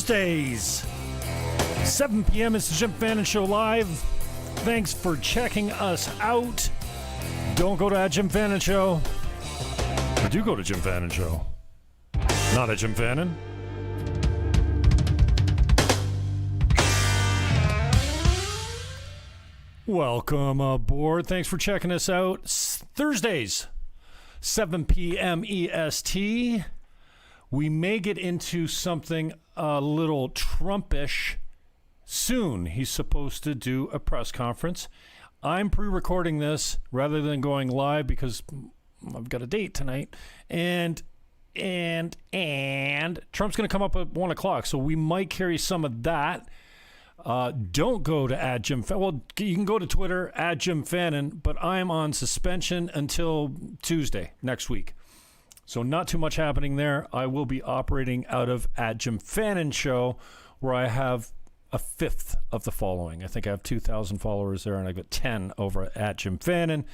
Thursdays, 7 p.m. It's the Jim Fannon Show Live. Thanks for checking us out. Don't go to Jim Fannon Show. Or do go to Jim Fannon Show. Not at Jim Fannon. Welcome aboard. Thanks for checking us out. Thursdays, 7 p.m. EST. We may get into something a little Trumpish soon. He's supposed to do a press conference. I'm pre-recording this rather than going live because I've got a date tonight. And Trump's going to come up at 1 o'clock, so we might carry some of that. Don't go to @Jim Fannon. Well, you can go to Twitter @Jim Fannon, but I'm on suspension until Tuesday next week. So not too much happening there. I will be operating out of @Jim Fannon Show, where I have a fifth of the following. I think I have 2,000 followers there, and I've got 10 over at @Jim Fannon.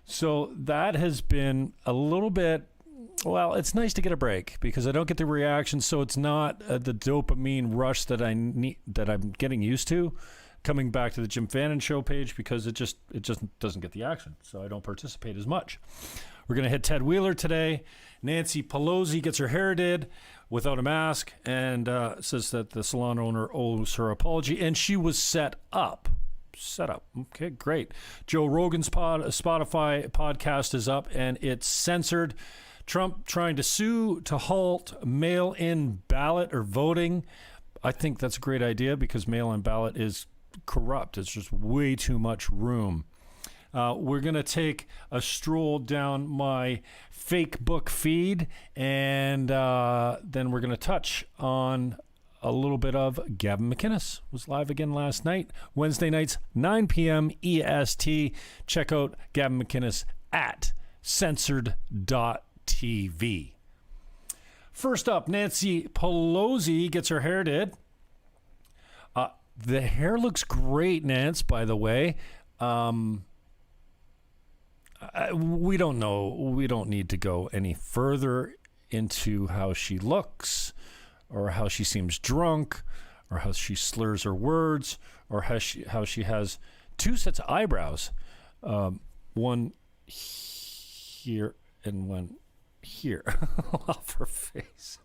So that has been a little bit, well, it's nice to get a break because I don't get the reaction, so it's not the dopamine rush that I need, that I'm getting used to coming back to the Jim Fannon Show page, because it just doesn't get the action, so I don't participate as much. We're going to hit Ted Wheeler today. Nancy Pelosi gets her hair did without a mask and says that the salon owner owes her apology, and she was set up. Okay, great. Joe Rogans' Spotify podcast is up, and it's censored. Trump trying to sue to halt mail-in ballot or voting. I think that's a great idea because mail-in ballot is corrupt. It's just way too much room. We're going to take a stroll down my fake book feed, and then we're going to touch on a little bit of Gavin McInnes. Was live again last night. Wednesday nights, 9 p.m. EST. Check out Gavin McInnes at censored.tv. First up, Nancy Pelosi gets her hair did. The hair looks great, Nance, by the way. We don't know. We don't need to go any further into how she looks or how she seems drunk or how she slurs her words or how she has two sets of eyebrows, one here and one here off her face.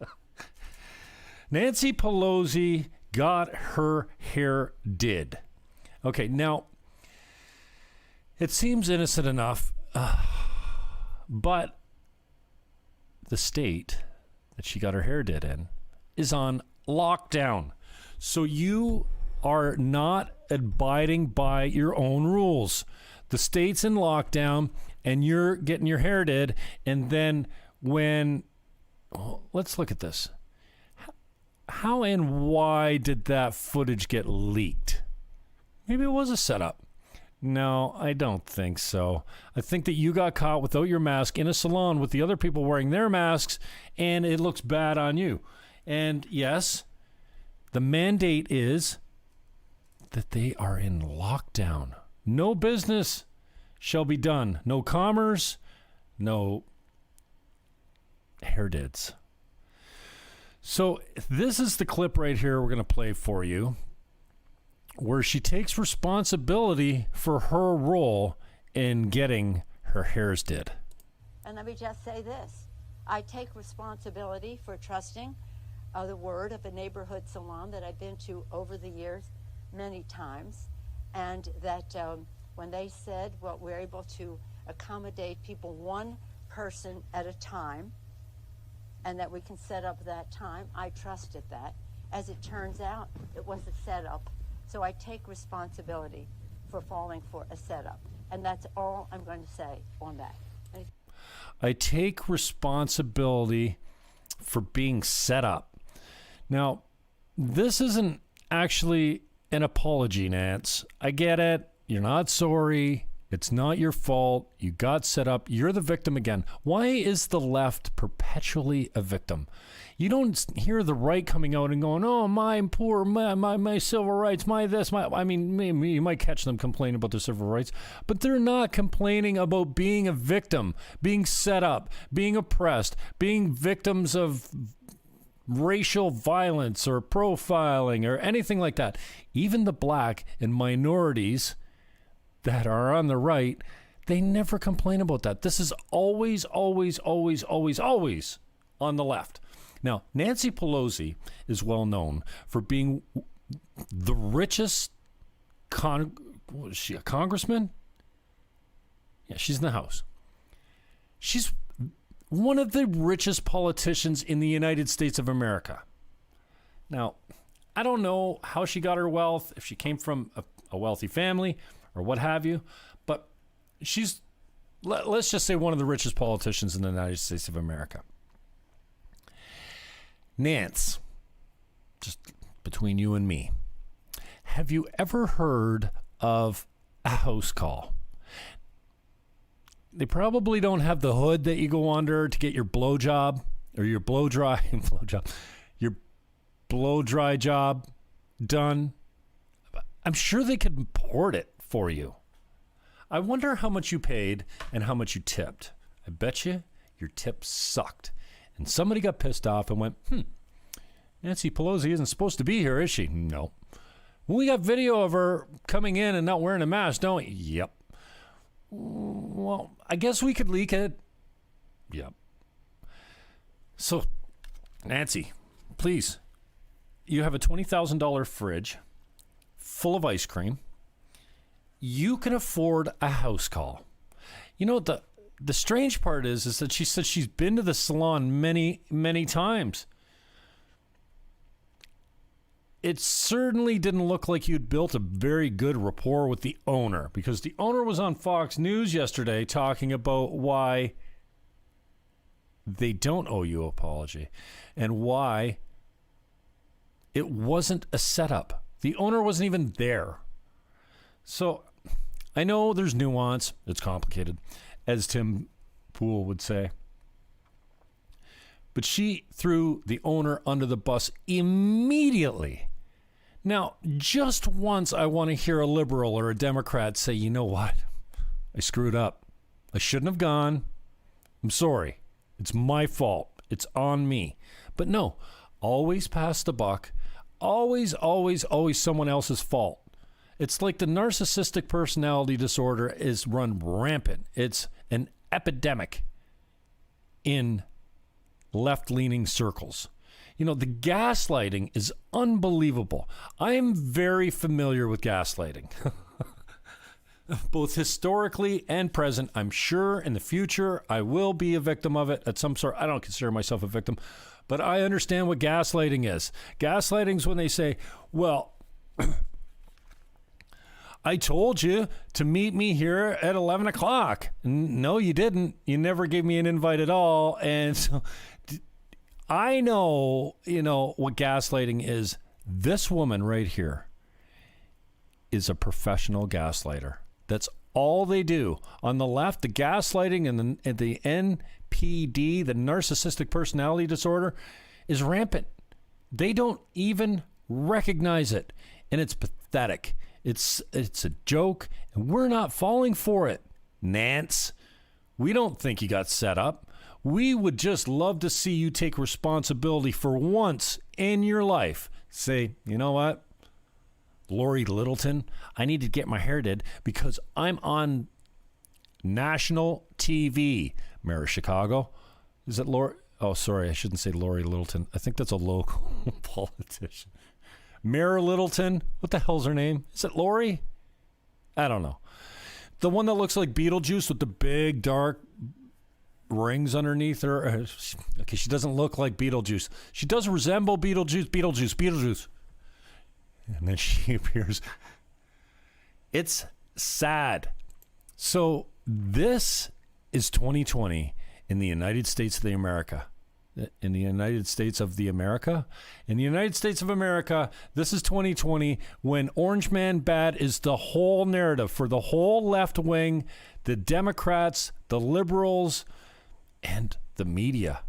Nancy Pelosi got her hair did. Okay, now it seems innocent enough, but the state that she got her hair did in is on lockdown. So you are not abiding by your own rules. The state's in lockdown and you're getting your hair did. And then let's look at this. How and why did that footage get leaked? Maybe it was a setup. No, I don't think so. I think that you got caught without your mask in a salon with the other people wearing their masks, and it looks bad on you. And yes, the mandate is that they are in lockdown. No business shall be done. No commerce, no hair dids. So this is the clip right here we're going to play for you, where she takes responsibility for her role in getting her hairs did. And let me just say this. I take responsibility for trusting the word of a neighborhood salon that I've been to over the years many times, and that when they said, well, we're able to accommodate people one person at a time, and that we can set up that time, I trusted that. As it turns out, it was a setup. So I take responsibility for falling for a setup. And that's all I'm going to say on that. I take responsibility for being set up. Now, this isn't actually an apology, Nance. I get it. You're not sorry. It's not your fault. You got set up. You're the victim again. Why is the left perpetually a victim? You don't hear the right coming out and going, oh, my poor, my civil rights, my this, my... I mean, maybe you might catch them complaining about their civil rights, but they're not complaining about being a victim, being set up, being oppressed, being victims of racial violence or profiling or anything like that. Even the black and minorities that are on the right, they never complain about that. This is always, always, always, always, always on the left. Now, Nancy Pelosi is well known for being the richest was she a congressman? Yeah, she's in the House. She's one of the richest politicians in the United States of America. Now, I don't know how she got her wealth, if she came from a wealthy family or what have you, but she's, let's just say, one of the richest politicians in the United States of America. Nance, just between you and me, have you ever heard of a house call? They probably don't have the hood that you go under to get your blow job or your blow dry your blow dry job done. I'm sure they could import it for you. I wonder how much you paid and how much you tipped. I bet you your tip sucked. And somebody got pissed off and went, Nancy Pelosi isn't supposed to be here, is she? No. We got video of her coming in and not wearing a mask, don't we? Yep. Well, I guess we could leak it. Yep. So, Nancy, please, you have a $20,000 fridge full of ice cream. You can afford a house call. You know, the strange part is that she said she's been to the salon many, many times. It certainly didn't look like you'd built a very good rapport with the owner, because the owner was on Fox News yesterday talking about why they don't owe you an apology and why it wasn't a setup. The owner wasn't even there. So I know there's nuance. It's complicated, as Tim Pool would say. But she threw the owner under the bus immediately. Now, just once I want to hear a liberal or a Democrat say, you know what? I screwed up. I shouldn't have gone. I'm sorry. It's my fault. It's on me. But no, always pass the buck. Always, always, always someone else's fault. It's like the narcissistic personality disorder is run rampant. It's an epidemic in left-leaning circles. You know, the gaslighting is unbelievable. I am very familiar with gaslighting, both historically and present. I'm sure in the future I will be a victim of it at some sort. I don't consider myself a victim, but I understand what gaslighting is. Gaslighting is when they say, well, I told you to meet me here at 11 o'clock. No, you didn't. You never gave me an invite at all. And so I know, what gaslighting is. This woman right here is a professional gaslighter. That's all they do. On the left, the gaslighting and the NPD, the narcissistic personality disorder, is rampant. They don't even recognize it. And it's pathetic. It's a joke, and we're not falling for it, Nance. We don't think you got set up. We would just love to see you take responsibility for once in your life. Say, you know what, Lori Littleton, I need to get my hair did because I'm on national TV. Mayor of Chicago. Is it Lori? Oh, sorry, I shouldn't say Lori Littleton. I think that's a local politician. Mayor Littleton. What the hell's her name? Is it Lori? I don't know. The one that looks like Beetlejuice with the big dark rings underneath her. Okay, she doesn't look like Beetlejuice. She does resemble Beetlejuice. And then she appears. It's sad. So this is 2020 in the United States of America. In the United States of America, this is 2020 when Orange Man Bad is the whole narrative for the whole left wing, the Democrats, the liberals, and the media.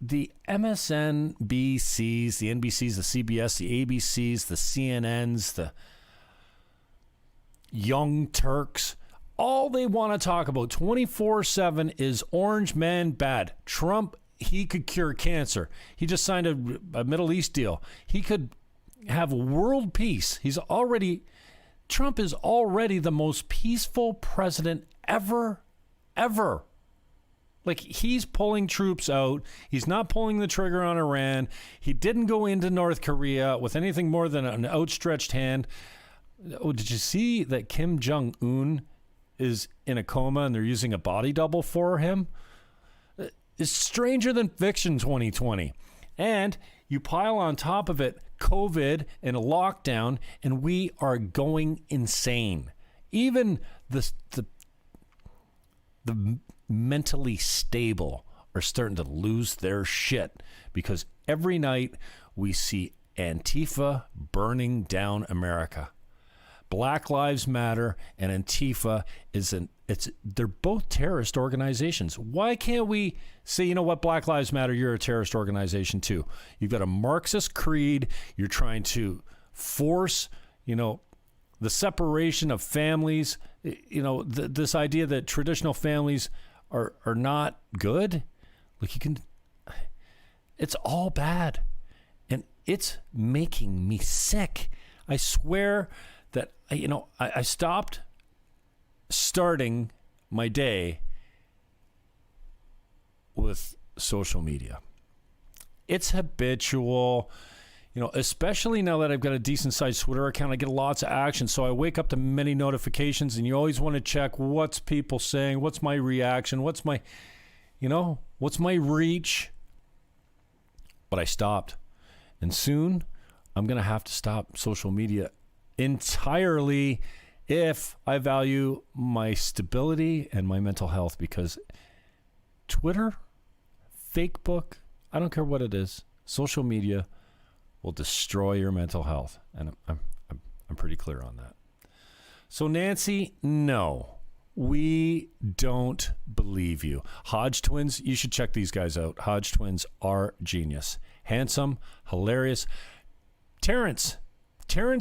The MSNBCs, the NBCs, the CBS, the ABCs, the CNNs, the Young Turks, all they want to talk about 24/7 is Orange Man Bad. Trump he could cure cancer. He just signed a Middle East deal. He could have world peace. Trump is already the most peaceful president ever. Like, he's pulling troops out. He's not pulling the trigger on Iran. He didn't go into North Korea with anything more than an outstretched hand. Oh, did you see that Kim Jong-un is in a coma and they're using a body double for him? It's stranger than fiction 2020. And you pile on top of it COVID and a lockdown, and we are going insane. Even the mentally stable are starting to lose their shit, because every night we see Antifa burning down America. Black Lives Matter and Antifa they're both terrorist organizations. Why can't we say, you know what, Black Lives Matter, you're a terrorist organization too. You've got a Marxist creed. You're trying to force, the separation of families, this idea that traditional families are not good. Like, it's all bad. And it's making me sick. I swear that, I stopped starting my day with social media. It's habitual, especially now that I've got a decent sized Twitter account. I get lots of action. So I wake up to many notifications, and you always want to check what's people saying, what's my reaction, what's my reach. But I stopped. And soon I'm going to have to stop social media entirely if I value my stability and my mental health, because Twitter, Facebook, I don't care what it is, social media will destroy your mental health. And I'm pretty clear on that. So, Nancy, no, we don't believe you. Hodge twins, you should check these guys out. Hodge twins are genius. Handsome, hilarious. Terrence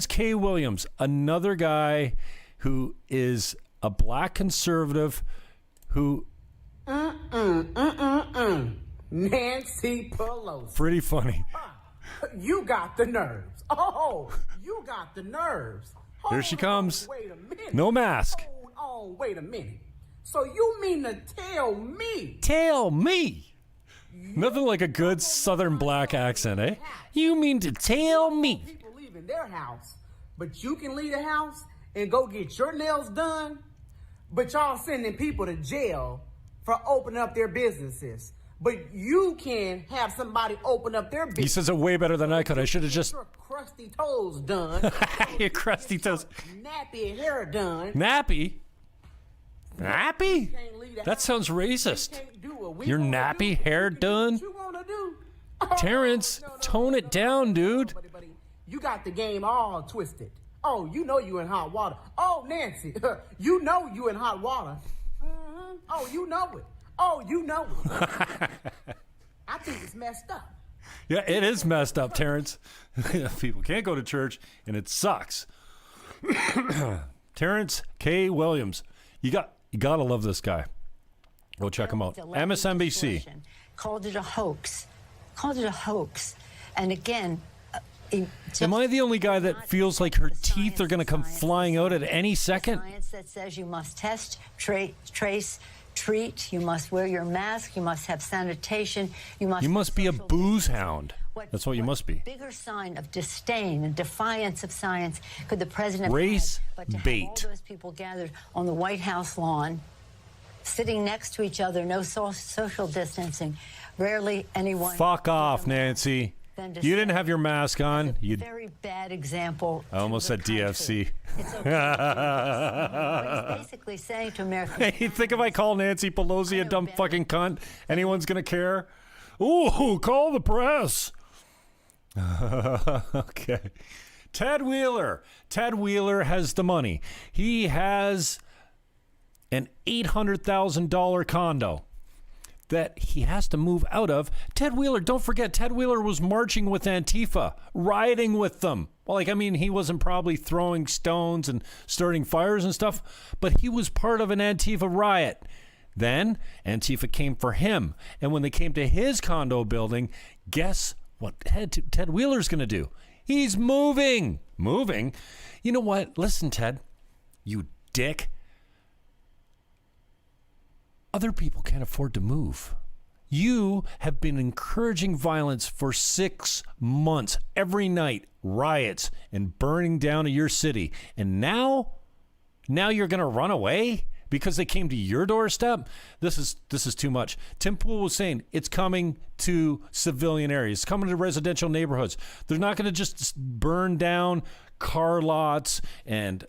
K. Williams, another guy who is a black conservative who... Nancy Pelosi. Pretty funny. You got the nerves. Oh, you got the nerves. Here she comes. Wait a minute. No mask. Hold on, wait a minute. So you mean to tell me? Tell me. Nothing like a good Southern black accent, eh? You mean to tell me? People leaving their house, but you can leave the house and go get your nails done, but y'all sending people to jail for opening up their businesses. But you can have somebody open up their business. He says it way better than I could. I should have just... Your crusty toes done. Your crusty toes. Nappy hair done. Nappy? Nappy? That sounds racist. Your nappy hair done? What you want to do? Terrence, tone it down, dude. Buddy, you got the game all twisted. Oh, you know you in hot water. Oh, Nancy, you know you in hot water. Mm-hmm. Oh, you know it. Oh, you know it. I think it's messed up. Yeah, it is messed up, Terrence. People can't go to church, and it sucks. Terrence K. Williams. You gotta love this guy. Go check him out. MSNBC. Called it a hoax. And again, am I the only guy that feels like her teeth are going to come flying out at any second? Science that says you must test, trace, treat. You must wear your mask. You must have sanitation. You must be a booze hound. That's what you must be. Bigger sign of disdain and defiance of science could the president race have, but to bait. have all those people gathered on the White House lawn, sitting next to each other, no social distancing, rarely anyone. Fuck off, Nancy. You didn't have your mask on. You very bad example. I almost said DFC. It's okay. He's basically saying to Americans. Hey, think if I call Nancy Pelosi a dumb fucking cunt, anyone's gonna care? Ooh, call the press. Okay. Ted Wheeler. Ted Wheeler has the money. He has an $800,000 condo that he has to move out of. Ted Wheeler, don't forget, Ted Wheeler was marching with Antifa, rioting with them. Well, he wasn't probably throwing stones and starting fires and stuff, but he was part of an Antifa riot. Then Antifa came for him. And when they came to his condo building, guess what Ted Wheeler's going to do? He's moving. Moving? You know what? Listen, Ted, you dick. Other people can't afford to move. You have been encouraging violence for 6 months, every night, riots and burning down of your city. And now you're going to run away because they came to your doorstep? This is too much. Tim Pool was saying it's coming to civilian areas. It's coming to residential neighborhoods. They're not going to just burn down car lots and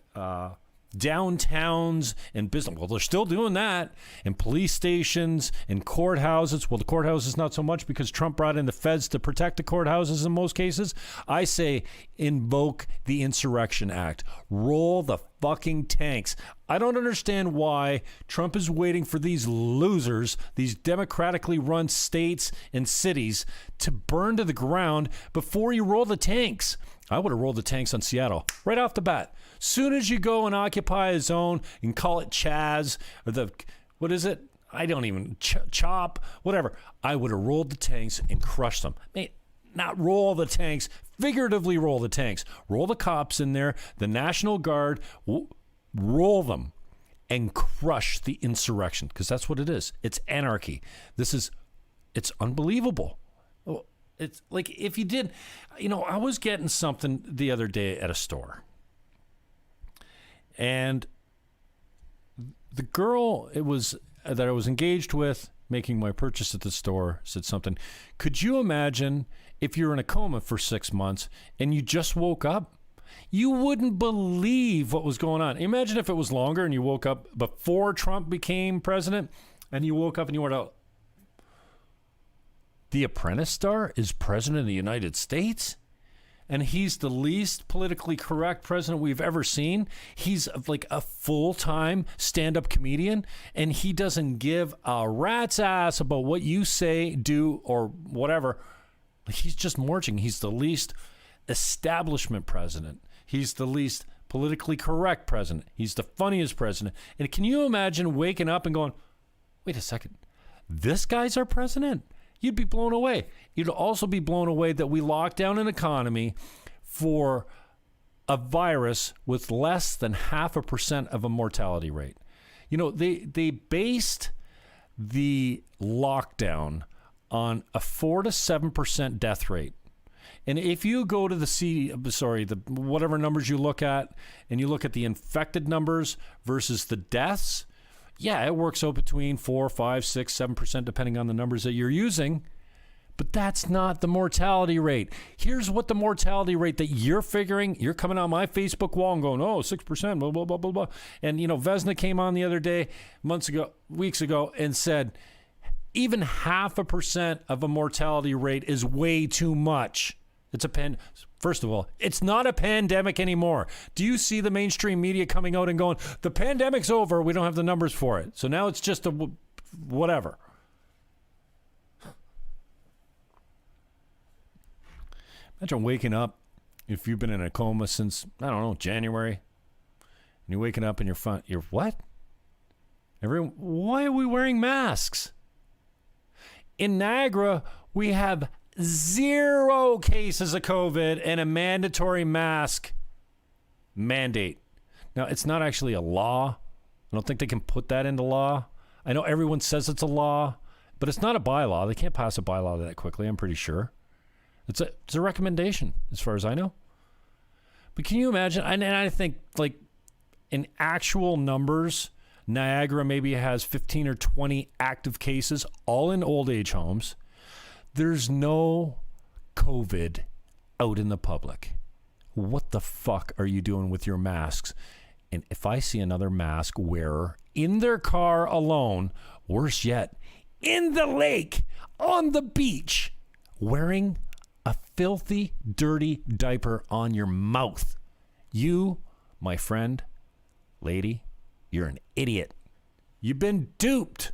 downtowns and business. Well, they're still doing that. And police stations and courthouses. Well, the courthouses not so much because Trump brought in the feds to protect the courthouses in most cases. I say invoke the Insurrection Act. Roll the fucking tanks. I don't understand why Trump is waiting for these losers, these democratically run states and cities, to burn to the ground before you roll the tanks. I would have rolled the tanks on Seattle right off the bat. Soon as you go and occupy a zone and call it Chaz or what is it? I don't even, CHOP, whatever. I would have rolled the tanks and crushed them. Not roll the tanks, figuratively roll the tanks. Roll the cops in there, the National Guard, roll them and crush the insurrection, because that's what it is. It's anarchy. It's unbelievable. It's like if you did, I was getting something the other day at a store. And the girl that I was engaged with making my purchase at the store said something. Could you imagine if you're in a coma for 6 months and you just woke up? You wouldn't believe what was going on. Imagine if it was longer and you woke up before Trump became president and you woke up and you went out. The Apprentice star is president of the United States, and he's the least politically correct president we've ever seen. He's like a full-time stand-up comedian, and he doesn't give a rat's ass about what you say, do, or whatever. He's just marching. He's the least establishment president. He's the least politically correct president. He's the funniest president. And can you imagine waking up and going, wait a second, this guy's our president? You'd be blown away. You'd also be blown away that we locked down an economy for a virus with less than 0.5% of a mortality rate. They based the lockdown on a 4 to 7% death rate. And if you go to the whatever numbers you look at, and you look at the infected numbers versus the deaths, yeah, it works out between 4, 5, 6, 7%, depending on the numbers that you're using. But that's not the mortality rate. Here's what the mortality rate that you're figuring. You're coming on my Facebook wall and going, 6%, blah, blah, blah, blah, blah. And, Vesna came on the other day, weeks ago, and said, even 0.5% of a mortality rate is way too much. First of all, it's not a pandemic anymore. Do you see the mainstream media coming out and going, the pandemic's over, we don't have the numbers for it. So now it's just a whatever. Imagine waking up, if you've been in a coma since, January, and you're waking up and you're what? Why are we wearing masks? In Niagara, we have 0 cases of COVID and a mandatory mask mandate. Now, it's not actually a law. I don't think they can put that into law. I know everyone says it's a law, but it's not a bylaw. They can't pass a bylaw that quickly, I'm pretty sure. It's a recommendation, as far as I know. But can you imagine? And I think, like, in actual numbers, Niagara maybe has 15 or 20 active cases, all in old age homes. There's no COVID out in the public. What the fuck are you doing with your masks? And if I see another mask wearer in their car alone, worse yet, in the lake, on the beach, wearing a filthy, dirty diaper on your mouth, you, my friend, lady, you're an idiot. You've been duped.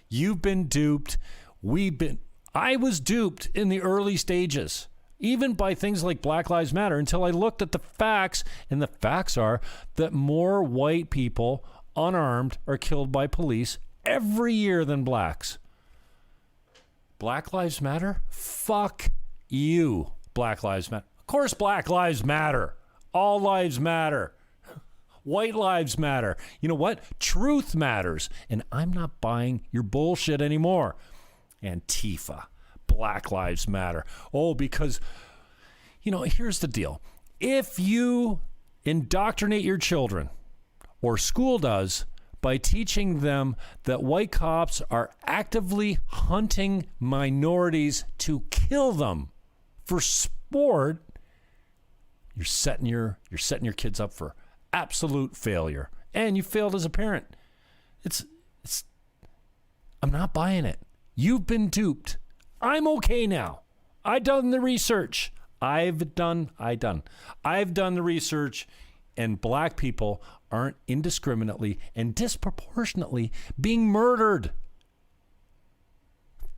You've been duped. I was duped in the early stages, even by things like Black Lives Matter, until I looked at the facts, and the facts are that more white people unarmed are killed by police every year than blacks. Black Lives Matter? Fuck you, Black Lives Matter. Of course Black Lives Matter. All lives matter. White lives matter. You know what? Truth matters. And I'm not buying your bullshit anymore. Antifa. Black Lives Matter. Oh, because, here's the deal. If you indoctrinate your children, or school does, by teaching them that white cops are actively hunting minorities to kill them for sport, you're setting your kids up for absolute failure. And you failed as a parent. I'm not buying it. You've been duped. I'm okay now. I've done the research. I've done the research, and black people aren't indiscriminately and disproportionately being murdered.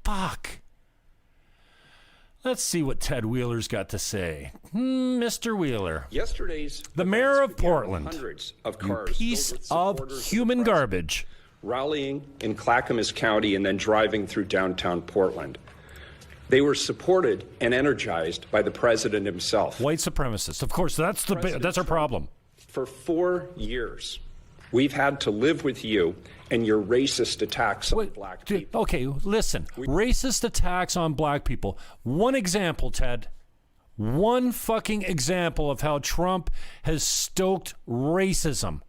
Fuck. Let's see what Ted Wheeler's got to say. Mr. Wheeler. Yesterday's the mayor of Portland. Hundreds of You cars piece of human garbage. Rallying in Clackamas County and then driving through downtown Portland. They were supported and energized by the president himself. White supremacists. Of course, that's our problem. For 4 years, we've had to live with you and your racist attacks on black people. Okay, listen. Racist attacks on black people. One example, Ted. One fucking example of how Trump has stoked racism.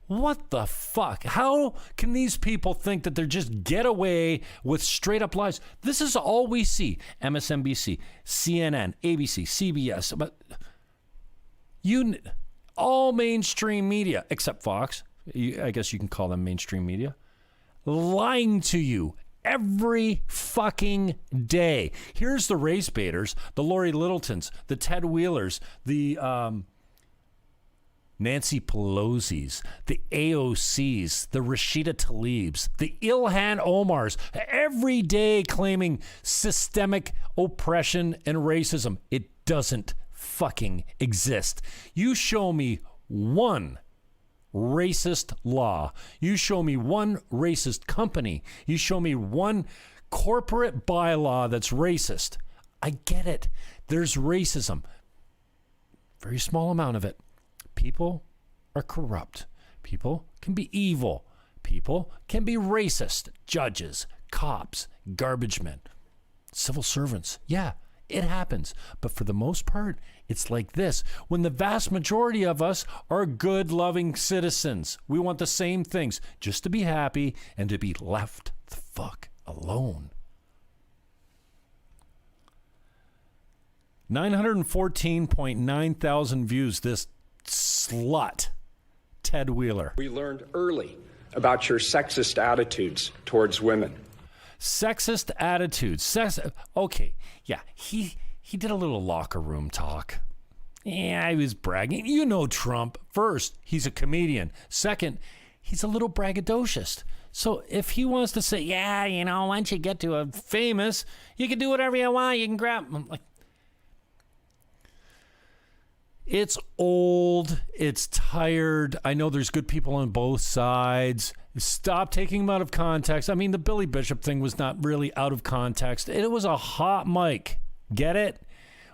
What the fuck? How can these people think that they're just get away with straight up lies? This is all we see. MSNBC, CNN, ABC, CBS, but all mainstream media, except Fox. I guess you can call them mainstream media. Lying to you every fucking day. Here's the race baiters, the Lori Littletons, the Ted Wheelers, the Nancy Pelosi's, the AOC's, the Rashida Tlaib's, the Ilhan Omar's, every day claiming systemic oppression and racism. It doesn't fucking exist. You show me one racist law. You show me one racist company. You show me one corporate bylaw that's racist. I get it. There's racism. Very small amount of it. People are corrupt. People can be evil. People can be racist. Judges, cops, garbage men, civil servants. Yeah, it happens. But for the most part, it's like this. When the vast majority of us are good, loving citizens, we want the same things, just to be happy and to be left the fuck alone. 914.9 thousand views. This slut, Ted Wheeler. We learned early about your sexist attitudes towards women. Sexist attitudes. Okay, yeah, he did a little locker room talk. Yeah, he was bragging. You know Trump. First, he's a comedian. Second, he's a little braggadocious. So if he wants to say, yeah, once you get to a famous, you can do whatever you want. You can grab him. Like, it's old. It's tired. I know there's good people on both sides. Stop taking them out of context. I mean, the Billy Bishop thing was not really out of context. It was a hot mic. Get it?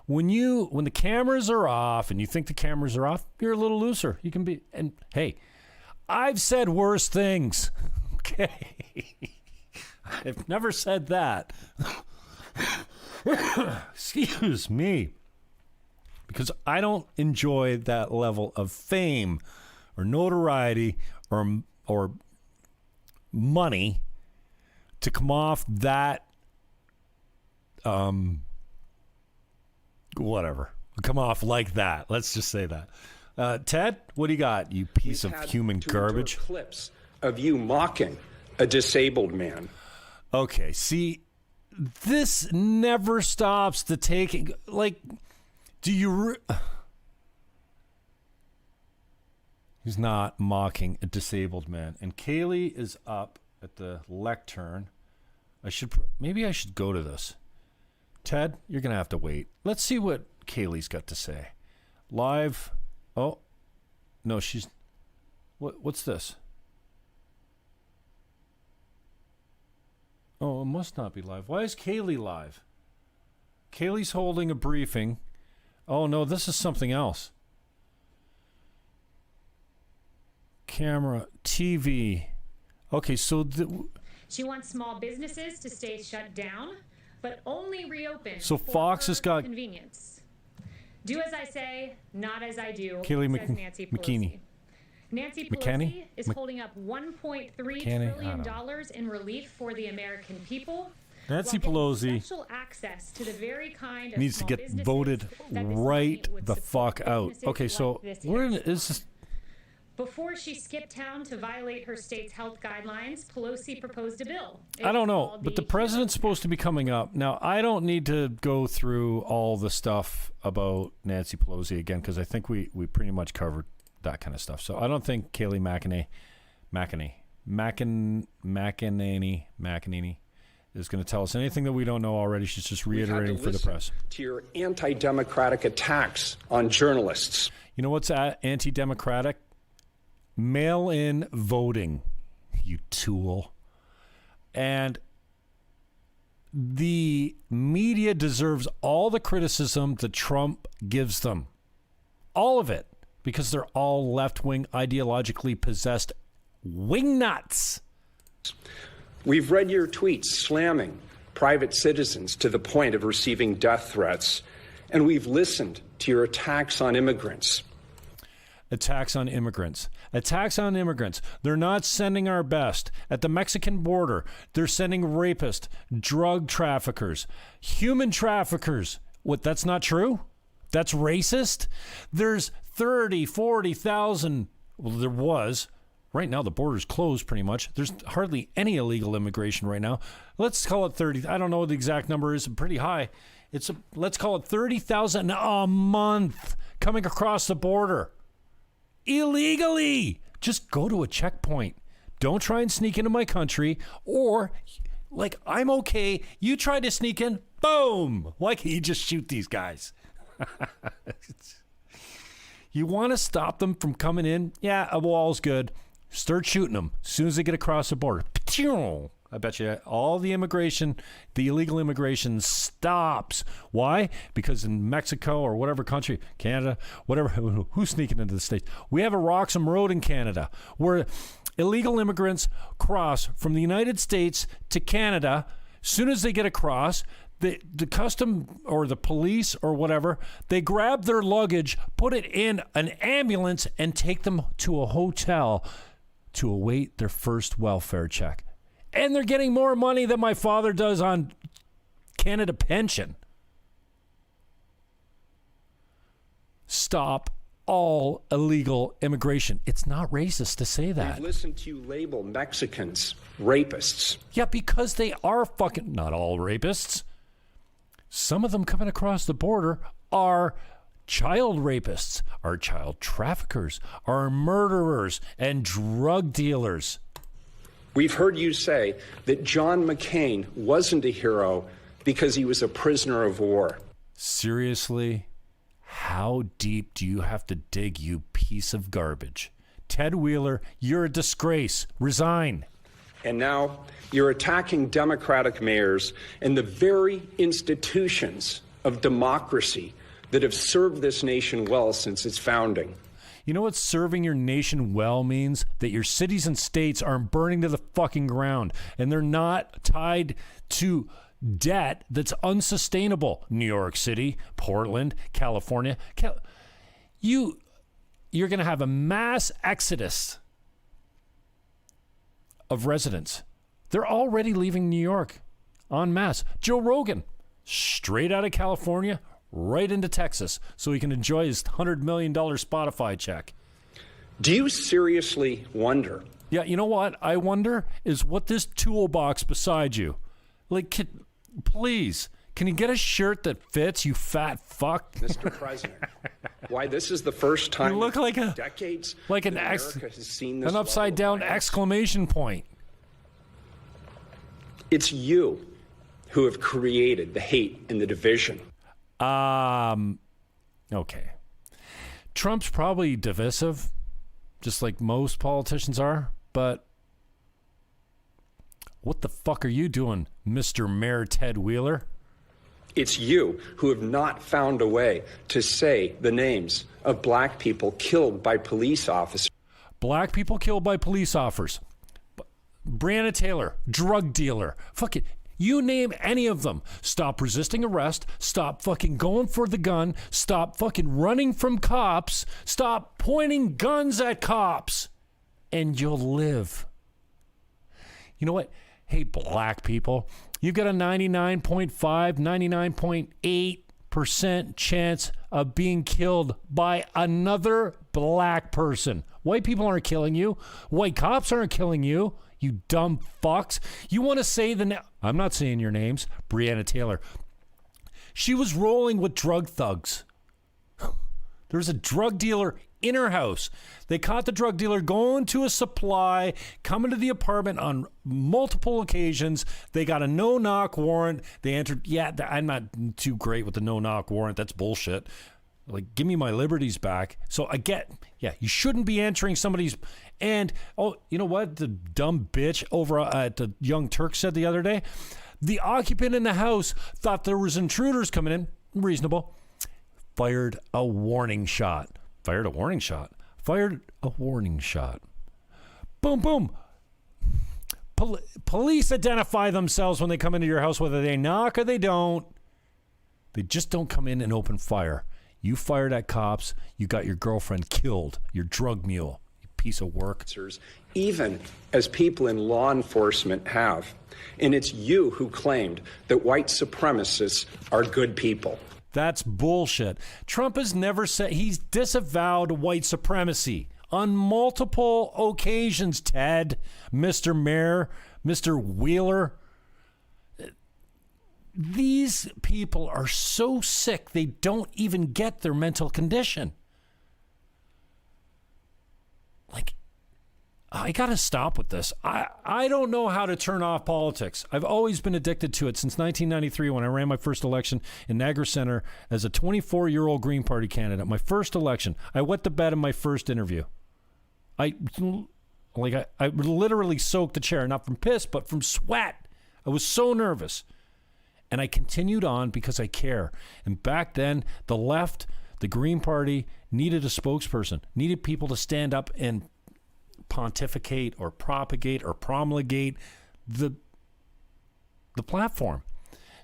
When the cameras are off and you think the cameras are off, you're a little looser. You can be, and hey, I've said worse things. Okay. I've never said that. Excuse me. Because I don't enjoy that level of fame or notoriety or money to come off that whatever. Come off like that. Let's just say that. Ted, what do you got, you piece of human garbage? Clips of you mocking a disabled man. Okay, see, this never stops the taking. Like, do you... He's not mocking a disabled man. And Kaylee is up at the lectern. Maybe I should go to this. Ted, you're going to have to wait. Let's see what Kaylee's got to say. Live. Oh, no, she's... What's this? Oh, it must not be live. Why is Kaylee live? Kaylee's holding a briefing. Oh, no, this is something else. Camera, TV. Okay, so... She wants small businesses to stay shut down, but only reopen so for Fox her has got... convenience. Do as I say, not as I do, Kaylee says Nancy Pelosi. McKinney. Nancy Pelosi McKinney? is holding up $1.3 McKinney? trillion in relief for the American people. Nancy while giving Pelosi special access to the very kind of needs to small get businesses voted that this right money would the support fuck out. businesses Okay, so like this we're in... here. Is this... Before she skipped town to violate her state's health guidelines, Pelosi proposed a bill. I don't know, It's but the called president's supposed to be coming up. Now, I don't need to go through all the stuff about Nancy Pelosi again, because I think we pretty much covered that kind of stuff. So I don't think Kaylee McEnany is going to tell us anything that we don't know already. She's just reiterating for the press. To your anti-democratic attacks on journalists. You know what's anti-democratic? Mail-in voting, you tool. And the media deserves all the criticism that Trump gives them. All of it. Because they're all left-wing, ideologically possessed wingnuts. We've read your tweets slamming private citizens to the point of receiving death threats, and we've listened to your attacks on immigrants. Attacks on immigrants. Attacks on immigrants. They're not sending our best. At the Mexican border, they're sending rapists, drug traffickers, human traffickers. What, that's not true? That's racist? There's 30, 40,000. Well, there was. Right now, the border's closed pretty much. There's hardly any illegal immigration right now. Let's call it 30. I don't know what the exact number is. Pretty high. Let's call it 30,000 a month coming across the border. Illegally. Just go to a checkpoint. Don't try and sneak into my country. Or, like, I'm okay. You try to sneak in. Boom. Why can't you just shoot these guys? You want to stop them from coming in? Yeah, a wall's good. Start shooting them as soon as they get across the border. I bet you all the illegal immigration stops. Why? Because in Mexico or whatever country, Canada, whatever, who's sneaking into the States? We have a Roxham Road in Canada where illegal immigrants cross from the United States to Canada. As soon as they get across, the custom or the police or whatever, they grab their luggage, put it in an ambulance, and take them to a hotel to await their first welfare check. And they're getting more money than my father does on Canada pension. Stop all illegal immigration. It's not racist to say that. We've listened to you label Mexicans rapists. Yeah, because they are fucking not all rapists. Some of them coming across the border are child rapists, are child traffickers, are murderers and drug dealers. We've heard you say that John McCain wasn't a hero because he was a prisoner of war. Seriously? How deep do you have to dig, you piece of garbage? Ted Wheeler, you're a disgrace. Resign. And now you're attacking Democratic mayors and the very institutions of democracy that have served this nation well since its founding. You know what serving your nation well means? That your cities and states aren't burning to the fucking ground and they're not tied to debt that's unsustainable. New York City, Portland, California. You're going to have a mass exodus of residents. They're already leaving New York en masse. Joe Rogan, straight out of California, right into Texas, so he can enjoy his $100 million Spotify check. Do you seriously wonder? Yeah, you know what I wonder is what this toolbox beside you. Like, please, can you get a shirt that fits, you fat fuck? Mr. President, why this is the first time you look like in decades like an America has seen this an upside down exclamation point. It's you who have created the hate and the division. Okay. Trump's probably divisive, just like most politicians are, but What the fuck are you doing, Mr. Mayor Ted Wheeler? It's you who have not found a way to say the names of black people killed by police officers. Black people killed by police officers. Breonna Taylor, drug dealer. Fuck it. You name any of them. Stop resisting arrest. Stop fucking going for the gun. Stop fucking running from cops. Stop pointing guns at cops. And you'll live. You know what? Hey, black people, you've got a 99.5, 99.8% chance of being killed by another black person. White people aren't killing you. White cops aren't killing you. You dumb fucks. You want to say I'm not saying your names. Breonna Taylor. She was rolling with drug thugs. There's a drug dealer in her house. They caught the drug dealer going to a supply, coming to the apartment on multiple occasions. They got a no-knock warrant. They entered. Yeah, I'm not too great with the no-knock warrant. That's bullshit. Like, give me my liberties back. So I get, yeah, you shouldn't be entering somebody's. And, oh, you know what? The dumb bitch over at the Young Turk said the other day, the occupant in the house thought there was intruders coming in. Reasonable. Fired a warning shot. Fired a warning shot. Fired a warning shot. Boom, boom. Police identify themselves when they come into your house, whether they knock or they don't. They just don't come in and open fire. You fired at cops. You got your girlfriend killed. Your drug mule. You piece of work. Even as people in law enforcement have. And it's you who claimed that white supremacists are good people. That's bullshit. Trump has never said, he's disavowed white supremacy on multiple occasions, Ted, Mr. Mayor, Mr. Wheeler. These people are so sick, they don't even get their mental condition. Like, I got to stop with this. I don't know how to turn off politics. I've always been addicted to it since 1993 when I ran my first election in Niagara Center as a 24-year-old Green Party candidate. My first election. I wet the bed in my first interview. I literally soaked the chair, not from piss, but from sweat. I was so nervous. And I continued on because I care. And back then, the left, the Green Party, needed a spokesperson, needed people to stand up and pontificate or propagate or promulgate the platform.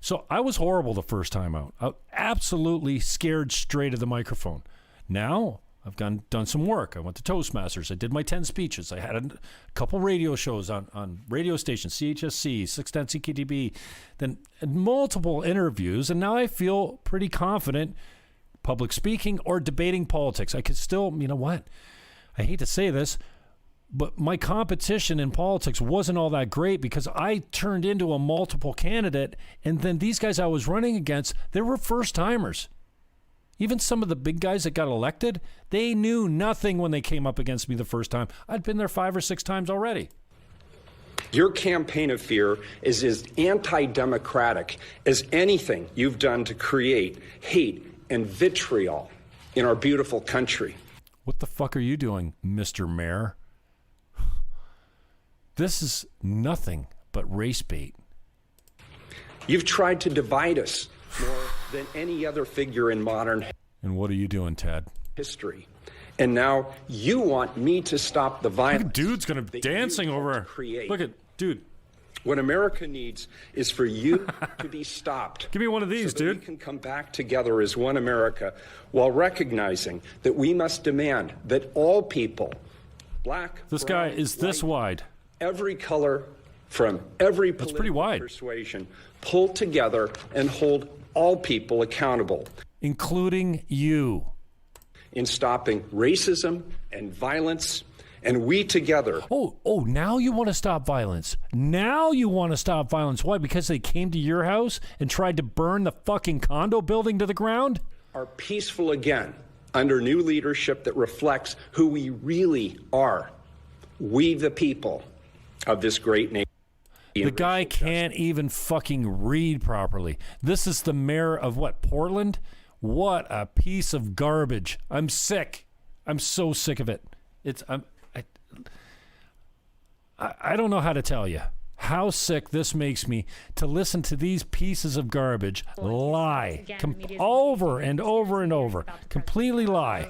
So I was horrible the first time out. I absolutely scared straight of the microphone. Now I've done some work. I went to Toastmasters. I did my 10 speeches. I had a couple radio shows on radio stations, CHSC, 610 CKTB, then multiple interviews. And now I feel pretty confident public speaking or debating politics. I could still, you know what? I hate to say this, but my competition in politics wasn't all that great because I turned into a multiple candidate. And then these guys I was running against, they were first timers. Even some of the big guys that got elected, they knew nothing when they came up against me the first time. I'd been there 5 or 6 times already. Your campaign of fear is as anti-democratic as anything you've done to create hate and vitriol in our beautiful country. What the fuck are you doing, Mr. Mayor? This is nothing but race bait. You've tried to divide us more than any other figure in modern And what are you doing, Ted? history. And now you want me to stop the violence. Look at dude's gonna that dancing you over. helped create. Look at dude. What America needs is for you to be stopped. Give me one of these, so that dude. we can come back together as one America while recognizing that we must demand that all people, black, This brown, guy is this white, wide. every color, from every That's political pretty wide. persuasion, pull together and hold all people accountable. Including you. In stopping racism and violence, and we together. Oh, now you want to stop violence. Now you want to stop violence. Why? Because they came to your house and tried to burn the fucking condo building to the ground? Are peaceful again under new leadership that reflects who we really are. We the people of this great nation. The guy can't even fucking read properly. This is the mayor of what, Portland? What a piece of garbage. I'm sick. I'm so sick of it. I don't know how to tell you. how sick this makes me to listen to these pieces of garbage lie over and over and over. Completely lie.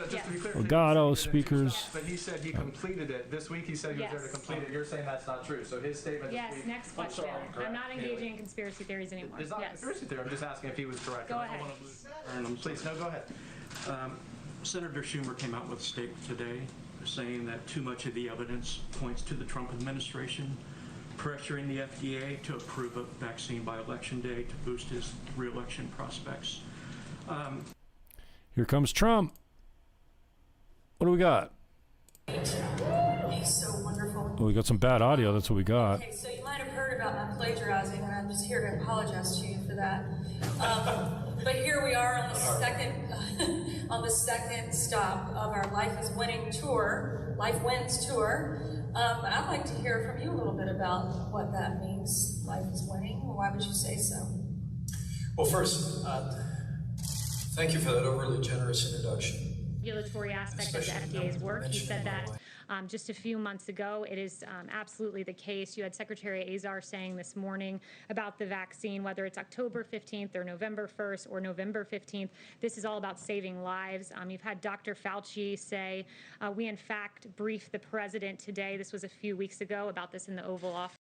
Legato, speakers. But he said he completed it. This week he said he was there to complete it. You're saying that's not true. So his statement Yes, this week... next question. I'm not engaging in conspiracy theories anymore. It's not a conspiracy theory. I'm just asking if he was correct. Go ahead. Please, no, go ahead. Senator Schumer came out with a statement today saying that too much of the evidence points to the Trump administration pressuring the FDA to approve a vaccine by Election Day to boost his re-election prospects. Here comes Trump. What do we got? He's so wonderful. Oh, we got some bad audio. That's what we got. Okay, so you might have heard about my plagiarizing, and I'm just here to apologize to you for that. But here we are on the second stop of our Life is Winning tour, Life Wins tour. I'd like to hear from you a little bit about what that means. Life is winning. Why would you say so? Well, first, thank you for that overly generous introduction. Regulatory aspect of the FDA's work. He said that just a few months ago. It is absolutely the case. You had Secretary Azar saying this morning about the vaccine, whether it's October 15th or November 1st or November 15th, this is all about saving lives. You've had Dr. Fauci say, we in fact briefed the president today. This was a few weeks ago about this in the Oval Office.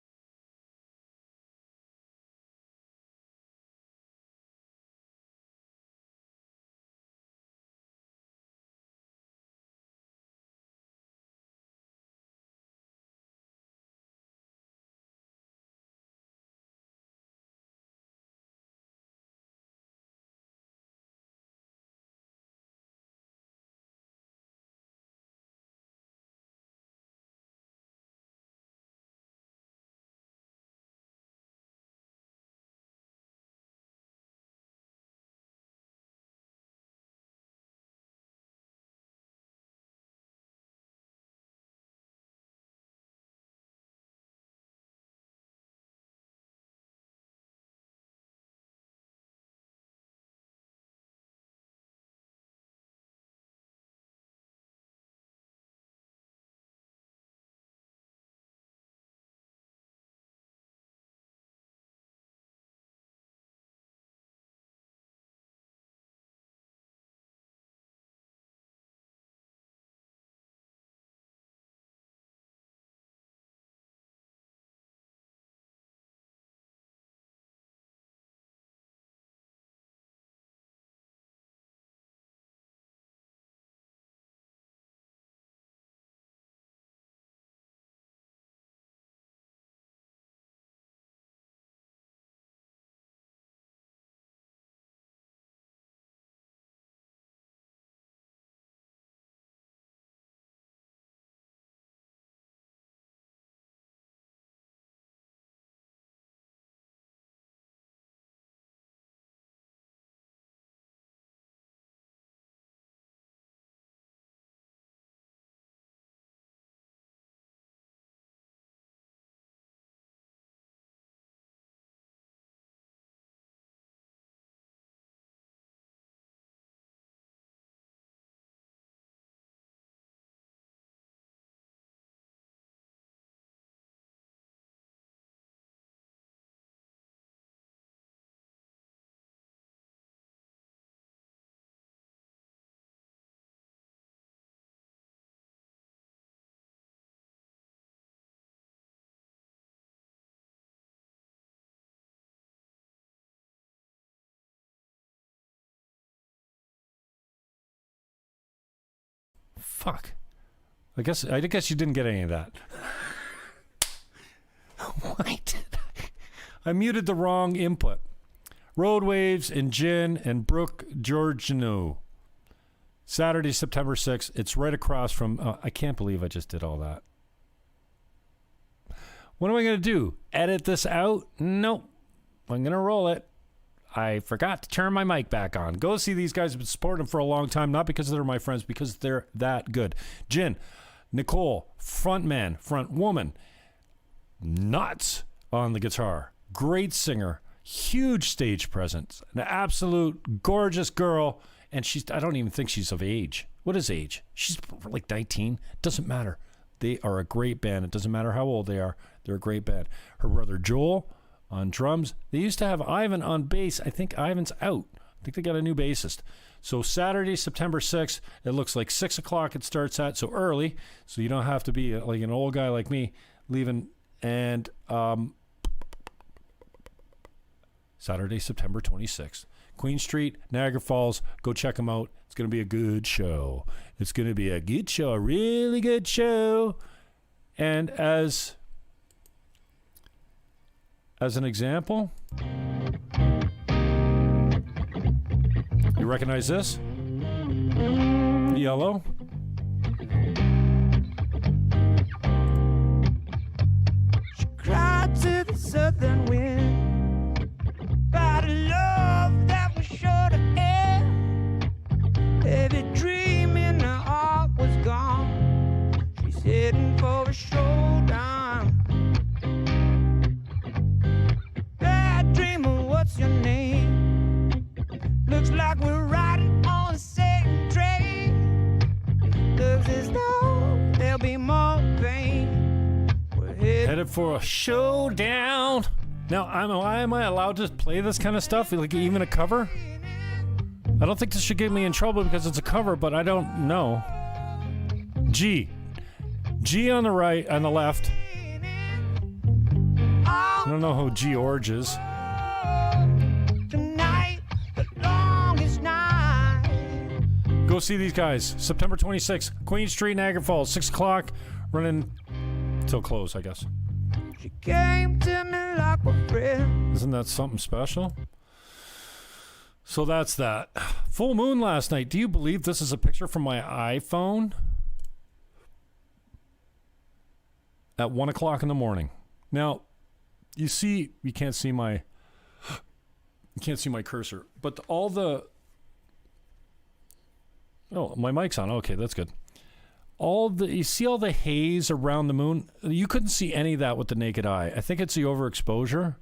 Fuck. I guess you didn't get any of that. Why did I muted the wrong input. Road Waves and Gin and Brooke Georginou. Saturday, September 6th. It's right across from... I can't believe I just did all that. What am I going to do? Edit this out? Nope. I'm going to roll it. I forgot to turn my mic back on. Go see these guys. I've been supporting them for a long time, not because they're my friends, because they're that good. Jen, Nicole, front man, front woman, nuts on the guitar. Great singer, huge stage presence, an absolute gorgeous girl. And I don't even think she's of age. What is age? She's like 19. Doesn't matter. They are a great band. It doesn't matter how old they are. They're a great band. Her brother Joel on drums. They used to have Ivan on bass. I think Ivan's out. I think they got a new bassist. So Saturday, September 6th, it looks like 6 o'clock it starts at, so early, so you don't have to be like an old guy like me leaving. And Saturday, September 26th. Queen Street, Niagara Falls. Go check them out. It's going to be a good show. It's going to be a good show, a really good show. And as an example, you recognize this? Yellow. She cried to the southern wind about a love that was sure to end. Every dream in her heart was gone. She's heading for a showdown. Bad dreamer, what's your name? Looks like we're riding on the same train. Looks as though there'll be more pain. We're Headed for a showdown. Now, am I allowed to play this kind of stuff? Like even a cover? I don't think this should get me in trouble because it's a cover, but I don't know. G on the right, on the left. I don't know who George is. Tonight, the longest night. Go see these guys. September 26th, Queen Street, Niagara Falls, 6 o'clock, running till close, I guess. She came to me like a friend. Isn't that something special? So that's that. Full moon last night. Do you believe this is a picture from my iPhone? At 1 o'clock in the morning. Now, you can't see my cursor, but my mic's on. Okay, that's good. You see all the haze around the moon? You couldn't see any of that with the naked eye. I think it's the overexposure,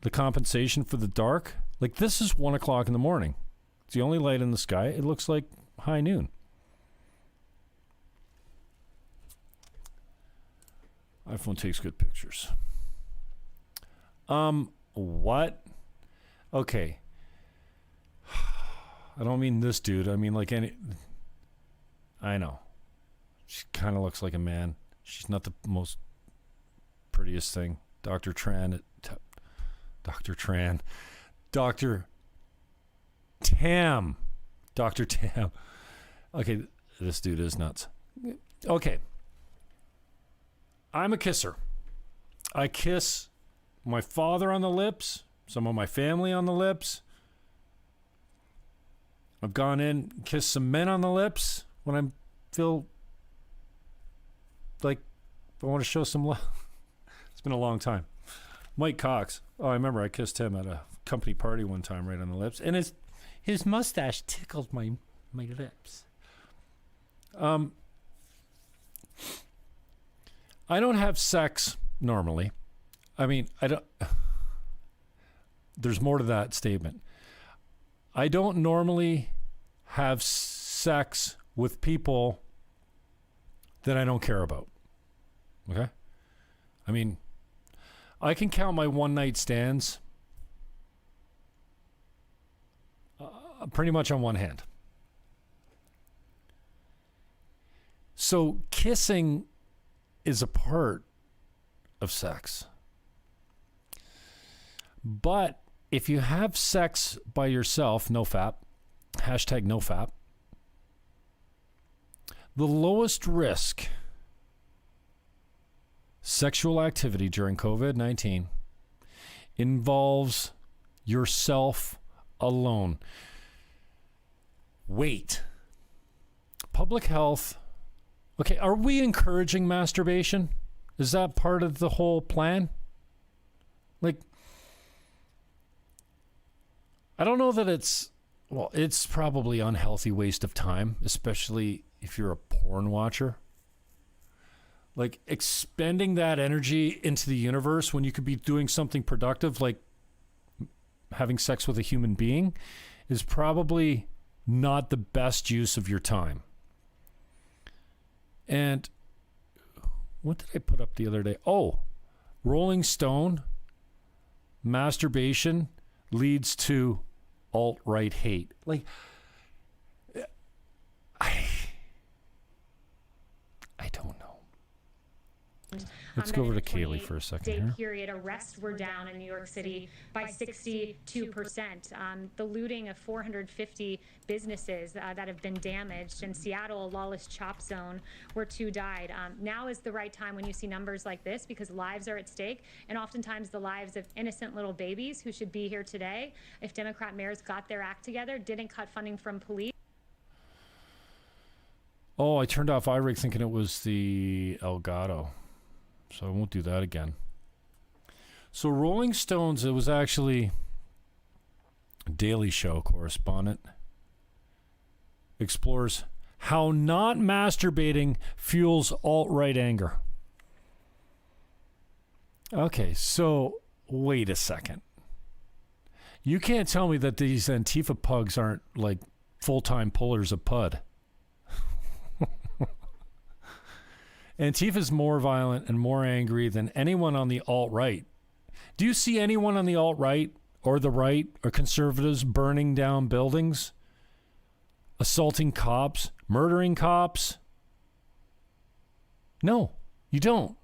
the compensation for the dark. Like, this is 1 o'clock in the morning. It's the only light in the sky. It looks like high noon. iPhone takes good pictures. What? Okay. I don't mean this dude. I mean like any... I know. She kind of looks like a man. She's not the most prettiest thing. Dr. Tam. Dr. Tam. Okay, this dude is nuts. Okay. I'm a kisser. I kiss my father on the lips, some of my family on the lips. I've gone in, kissed some men on the lips when I feel like I want to show some love. It's been a long time. Mike Cox. Oh, I remember I kissed him at a company party one time right on the lips. And his mustache tickled my lips. I don't have sex normally. I mean, there's more to that statement. I don't normally have sex with people that I don't care about. Okay? I mean, I can count my one-night stands pretty much on one hand. So kissing is a part of sex. But if you have sex by yourself, #NoFap, #NoFap, the lowest risk sexual activity during COVID-19 involves yourself alone. Wait. Public health. Okay, are we encouraging masturbation? Is that part of the whole plan? Like, I don't know that it's probably unhealthy waste of time, especially if you're a porn watcher. Like, expending that energy into the universe when you could be doing something productive, like having sex with a human being, is probably not the best use of your time. And What did I put up the other day? Oh, Rolling Stone, masturbation leads to alt-right hate. Like, I don't know. Let's go over to Kaylee for a second here. Period. Arrests were down in New York City by 62%. The looting of 450 businesses that have been damaged. In Seattle, a lawless chop zone where 2 died. Now is the right time when you see numbers like this because lives are at stake, and oftentimes the lives of innocent little babies who should be here today if Democrat mayors got their act together, didn't cut funding from police. Oh, I turned off iRig thinking it was the Elgato. So I won't do that again. So Rolling Stones, it was actually Daily Show correspondent, explores how not masturbating fuels alt-right anger. Okay, so wait a second. You can't tell me that these Antifa pugs aren't like full-time pullers of PUD. Antifa's more violent and more angry than anyone on the alt-right. Do you see anyone on the alt-right or the right or conservatives burning down buildings, assaulting cops, murdering cops? No, you don't.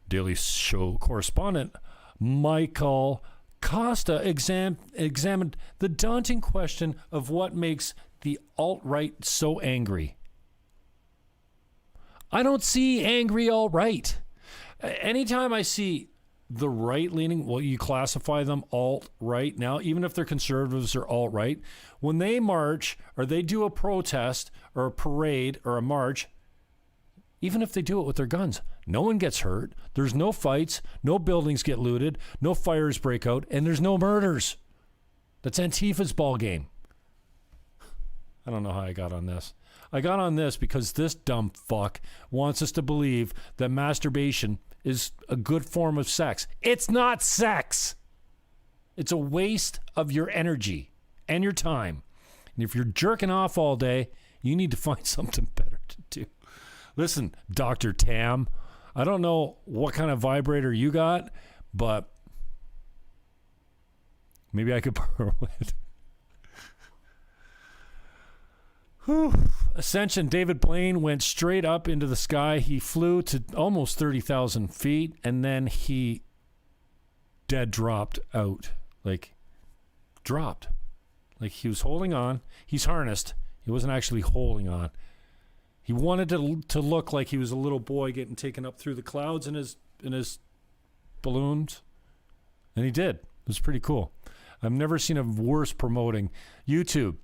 Daily Show correspondent Michael Costa examined the daunting question of what makes the alt-right so angry. I don't see angry alt-right. Anytime I see the right-leaning, well, you classify them alt-right now, even if they're conservatives or alt-right, when they march or they do a protest or a parade or a march, even if they do it with their guns, no one gets hurt. There's no fights, no buildings get looted, no fires break out, and there's no murders. That's Antifa's ball game. I don't know how I got on this. I got on this because this dumb fuck wants us to believe that masturbation is a good form of sex. It's not sex. It's a waste of your energy and your time. And if you're jerking off all day, you need to find something better to do. Listen, Dr. Tam, I don't know what kind of vibrator you got, but maybe I could borrow it. Whew. Ascension, David Blaine went straight up into the sky. He flew to almost 30,000 feet, and then he dead dropped out. Like, dropped. Like, he was holding on. He's harnessed. He wasn't actually holding on. He wanted to look like he was a little boy getting taken up through the clouds in his balloons, and he did. It was pretty cool. I've never seen a worse promoting. YouTube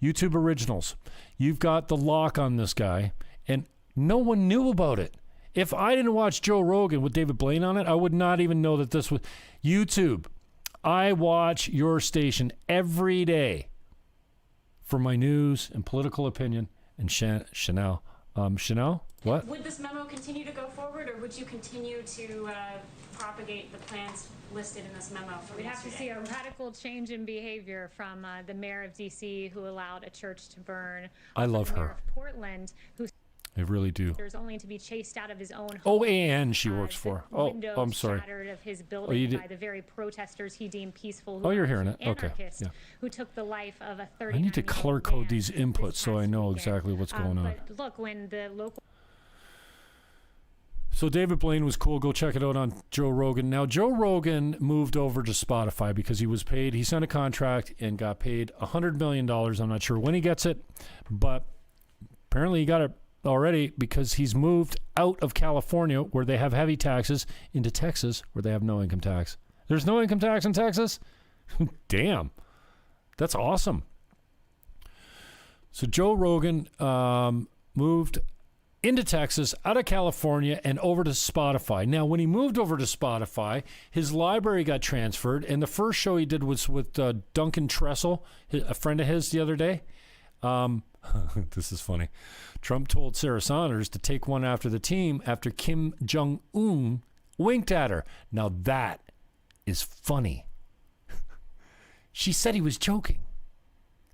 Originals. You've got the lock on this guy, and no one knew about it. If I didn't watch Joe Rogan with David Blaine on it, I would not even know that this was YouTube. I watch your station every day for my news and political opinion. And Chanel, what? Would this memo continue to go forward, or would you continue to propagate the plans listed in this memo from yesterday? We'd have to see a radical change in behavior from the mayor of D.C. who allowed a church to burn. I love the mayor her. of Portland, who I really do. There's only to be chased out of his own home. Oh, and she works for. Oh, I'm sorry. Shattered of his building by the very protesters he deemed peaceful. Oh, you're hearing it. Okay. Yeah. Who took the life of a 39-year-old I need to color code these inputs so I know exactly what's going on. But look, when the local. So David Blaine was cool. Go check it out on Joe Rogan. Now, Joe Rogan moved over to Spotify because he was paid. He signed a contract and got paid $100 million. I'm not sure when he gets it, but apparently he got it already because he's moved out of California where they have heavy taxes into Texas where they have no income tax. There's no income tax in Texas? Damn. That's awesome. So Joe Rogan moved into Texas, out of California, and over to Spotify. Now, when he moved over to Spotify, his library got transferred, and the first show he did was with Duncan Trussell, a friend of his, the other day. This is funny. Trump told Sarah Saunders to take one after the team after Kim Jong-un winked at her. Now, that is funny. She said he was joking.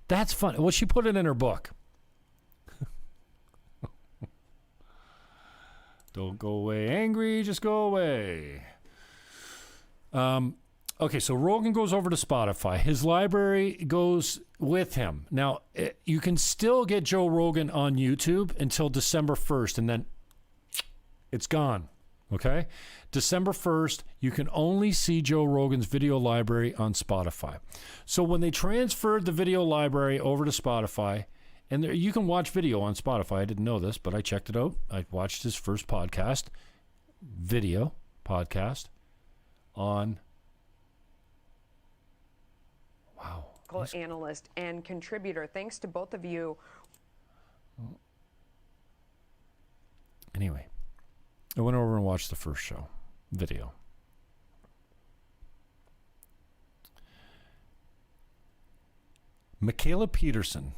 That's funny. Well, she put it in her book. Don't go away angry, just go away. Okay, so Rogan goes over to Spotify. His library goes with him. Now, you can still get Joe Rogan on YouTube until December 1st, and then it's gone, okay? December 1st, you can only see Joe Rogan's video library on Spotify. So when they transferred the video library over to Spotify, and you can watch video on Spotify. I didn't know this, but I checked it out. I watched his first podcast, video podcast, on... Wow. Analyst and contributor. Thanks to both of you. Anyway, I went over and watched the first show, video. Michaela Peterson,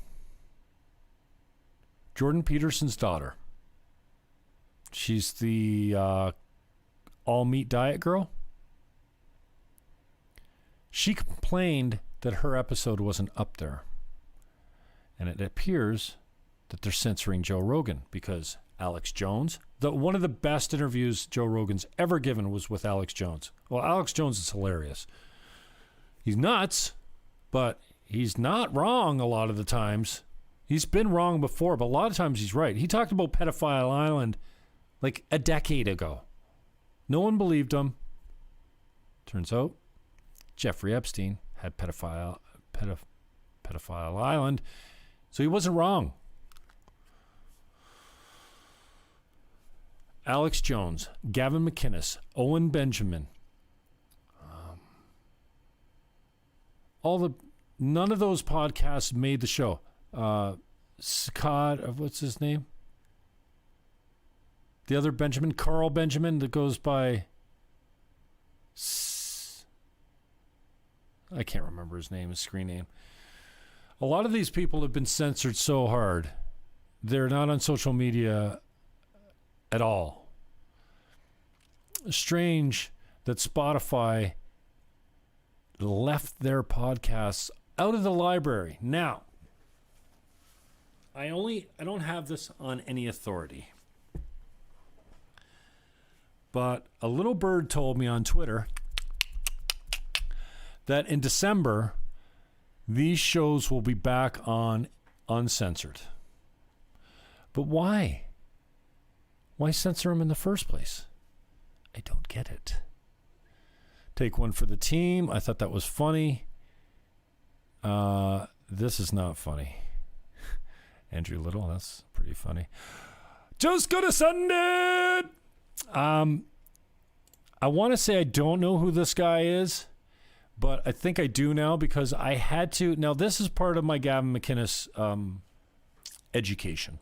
Jordan Peterson's daughter. She's the all-meat diet girl. She complained that her episode wasn't up there. And it appears that they're censoring Joe Rogan because Alex Jones, one of the best interviews Joe Rogan's ever given was with Alex Jones. Well, Alex Jones is hilarious. He's nuts, but he's not wrong a lot of the times. He's been wrong before, but a lot of times he's right. He talked about Pedophile Island like a decade ago. No one believed him. Turns out Jeffrey Epstein had Pedophile Island, so he wasn't wrong. Alex Jones, Gavin McInnes, Owen Benjamin, none of those podcasts made the show. Scott, what's his name? The other Benjamin, Carl Benjamin, that goes by... I can't remember his name, his screen name. A lot of these people have been censored so hard. They're not on social media at all. Strange that Spotify left their podcasts out of the library. Now, I don't have this on any authority. But a little bird told me on Twitter that in December, these shows will be back on uncensored. But why? Why censor them in the first place? I don't get it. Take one for the team. I thought that was funny. This is not funny. Andrew Little, that's pretty funny. Just gonna send it! I want to say I don't know who this guy is, but I think I do now because I had to. Now, this is part of my Gavin McInnes education.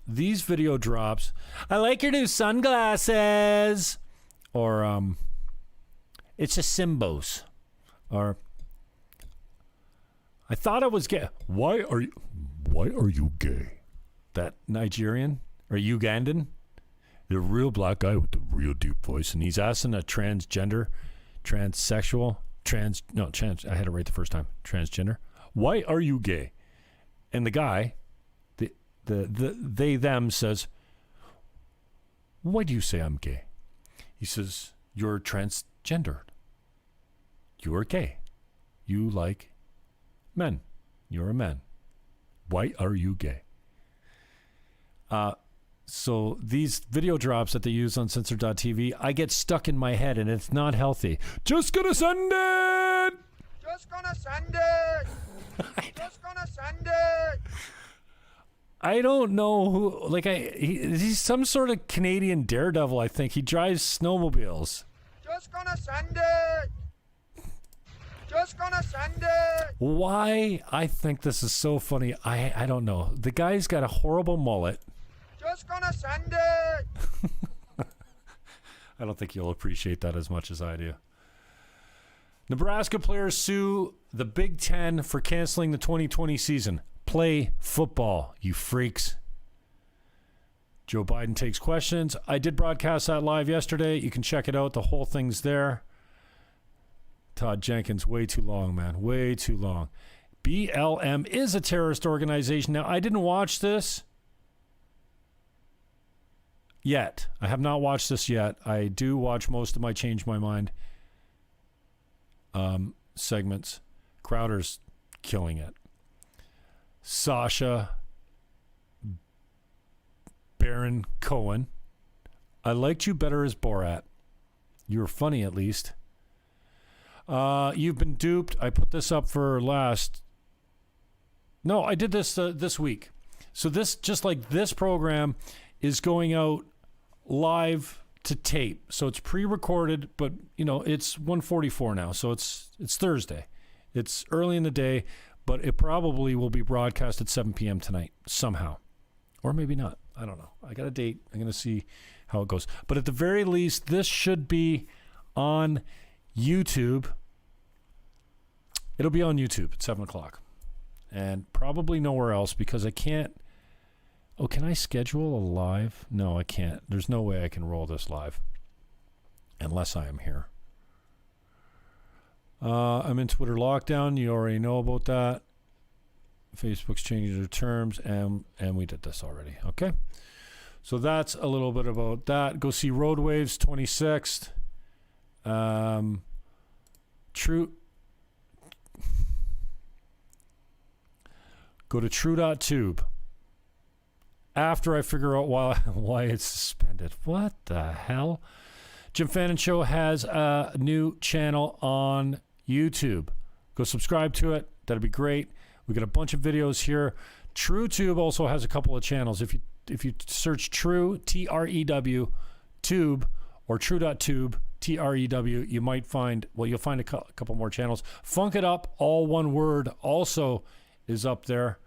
These video drops. I like your new sunglasses. Or it's a Simbos. Or I thought I was gay. Why are you gay? That Nigerian or Ugandan? The real black guy with the real deep voice, and he's asking a transgender, transsexual, I had it right the first time. Transgender. Why are you gay? And the guy, the they them says, why do you say I'm gay? He says, you're transgendered. You're gay. You like men. You're a man. Why are you gay? So these video drops that they use on censored.tv, I get stuck in my head and it's not healthy. Just gonna send it! Just gonna send it! Just gonna send it! I don't know who, he's some sort of Canadian daredevil, I think. He drives snowmobiles. Just gonna send it! Just gonna send it! Why I think this is so funny, I don't know. The guy's got a horrible mullet. Just gonna send it! I don't think you'll appreciate that as much as I do. Nebraska players sue the Big Ten for canceling the 2020 season. Play football, you freaks. Joe Biden takes questions. I did broadcast that live yesterday. You can check it out. The whole thing's there. Todd Jenkins, way too long, man. Way too long. BLM is a terrorist organization. Now, I didn't watch this. yet. I have not watched this yet. I do watch most of my Change My Mind segments. Crowder's killing it. Sacha Baron Cohen. I liked you better as Borat. You were funny, at least. You've been duped. I put this up for last. No, I did this this week. So this, just like this program, is going out live to tape. So it's pre-recorded, but it's 1:44 now. So it's Thursday. It's early in the day, but it probably will be broadcast at 7 p.m. tonight somehow, or maybe not. I don't know. I got a date. I'm going to see how it goes. But at the very least, this should be on YouTube. It'll be on YouTube at 7 o'clock. And probably nowhere else because I can't. Oh, can I schedule a live? No, I can't. There's no way I can roll this live unless I am here. I'm in Twitter lockdown. You already know about that. Facebook's changing their terms, and we did this already. Okay. So that's a little bit about that. Go see Road Waves 26th. True. Go to true.tube. After I figure out why it's suspended. What the hell? Jim Fannon Show has a new channel on YouTube. Go subscribe to it. That'd be great. We got a bunch of videos here. TrueTube also has a couple of channels. If you search True, T-R-E-W, Tube, or True.tube, T-R-E-W, you might find, you'll find a couple more channels. Funk It Up, all one word, also is up there.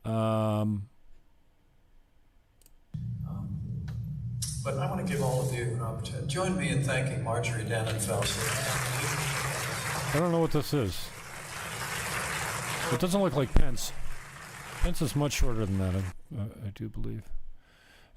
But I want to give all of you an opportunity. Join me in thanking Marjorie Dannenfelser. I don't know what this is. It doesn't look like Pence. Pence is much shorter than that, I do believe.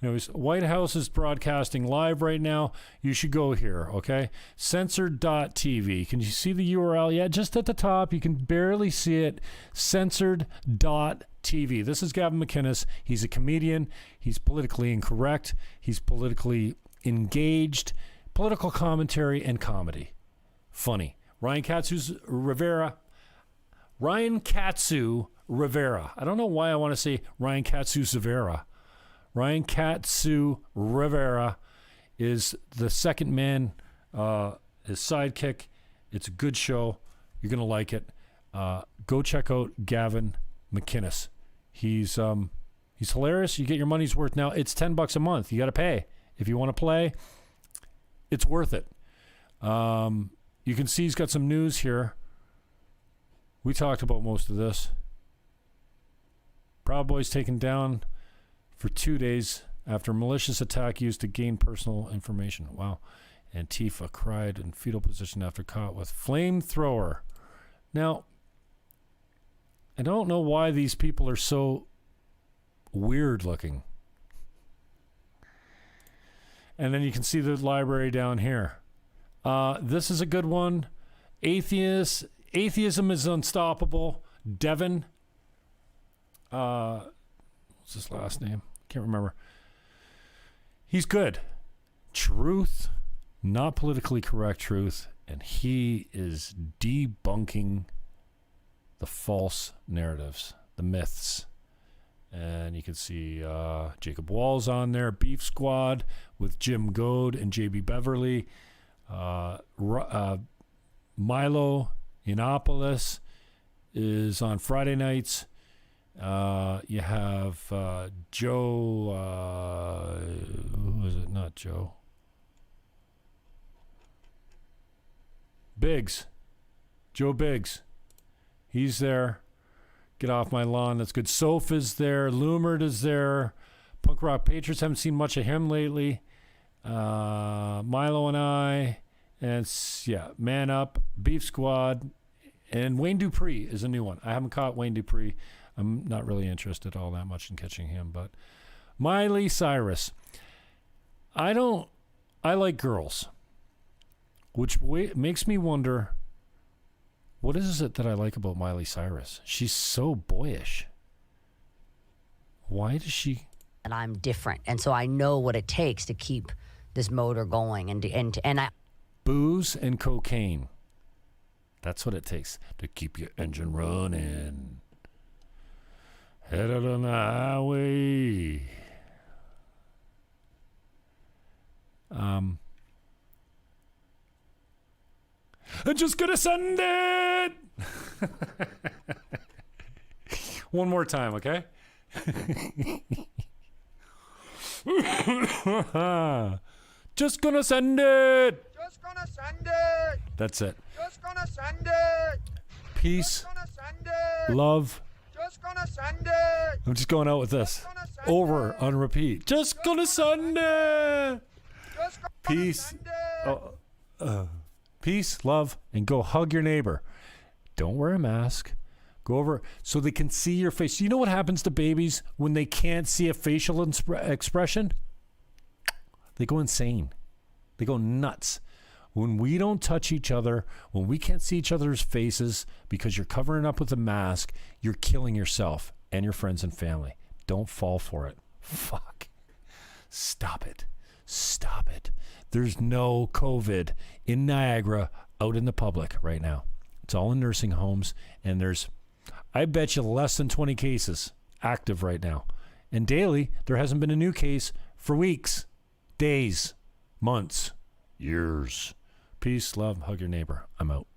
Anyways, White House is broadcasting live right now. You should go here, okay? Censored.tv. Can you see the URL? Yeah, just at the top. You can barely see it. Censored.tv. This is Gavin McInnes. He's a comedian. He's politically incorrect. He's politically engaged. Political commentary and comedy. Funny. Ryan Katsu Rivera. I don't know why I want to say Ryan Katsu Rivera. Ryan Katsu Rivera is the second man, his sidekick. It's a good show. You're going to like it. Go check out Gavin McInnes. He's hilarious. You get your money's worth. Now, it's $10 a month. You got to pay. If you want to play, it's worth it. You can see he's got some news here. We talked about most of this. Proud Boys taken down for 2 days after malicious attack used to gain personal information. Wow. Antifa cried in fetal position after caught with flamethrower. Now, I don't know why these people are so weird looking. And then you can see the library down here. This is a good one. Atheism is unstoppable. Devin. What's his last name? Can't remember. He's good. Truth, not politically correct truth, and he is debunking the false narratives, the myths. And you can see Jacob Wall's on there. Beef Squad with Jim Goad and JB Beverly. Milo Yiannopoulos is on Friday nights. You have Joe, who is it? Not Joe. Biggs. Joe Biggs. He's there. Get off my lawn. That's good. Soph is there. Lumert is there. Punk Rock Patriots. Haven't seen much of him lately. Milo and I. And yeah, Man Up, Beef Squad. And Wayne Dupree is a new one. I haven't caught Wayne Dupree. I'm not really interested all that much in catching him. But Miley Cyrus. I like girls. Which makes me wonder, what is it that I like about Miley Cyrus? She's so boyish. Why does she I'm different. And so I know what it takes to keep this motor going. And I... Booze and cocaine. That's what it takes to keep your engine running. Headed on the highway. I'm just gonna send it. One more time, okay? Just gonna send it. Just gonna send it. That's it. Just gonna send it. Peace, Just gonna send it. love. Just gonna send it. I'm just going out with this. Over on repeat. Just gonna send it. Peace. Peace, love, and go hug your neighbor. Don't wear a mask. Go over so they can see your face. You know what happens to babies when they can't see a facial expression? They go insane. They go nuts. When we don't touch each other, when we can't see each other's faces because you're covering up with a mask, you're killing yourself and your friends and family. Don't fall for it. Fuck. Stop it. Stop it. There's no COVID in Niagara out in the public right now. It's all in nursing homes, and there's, I bet you, less than 20 cases active right now. And daily, there hasn't been a new case for weeks, days, months, years. Peace, love, hug your neighbor. I'm out.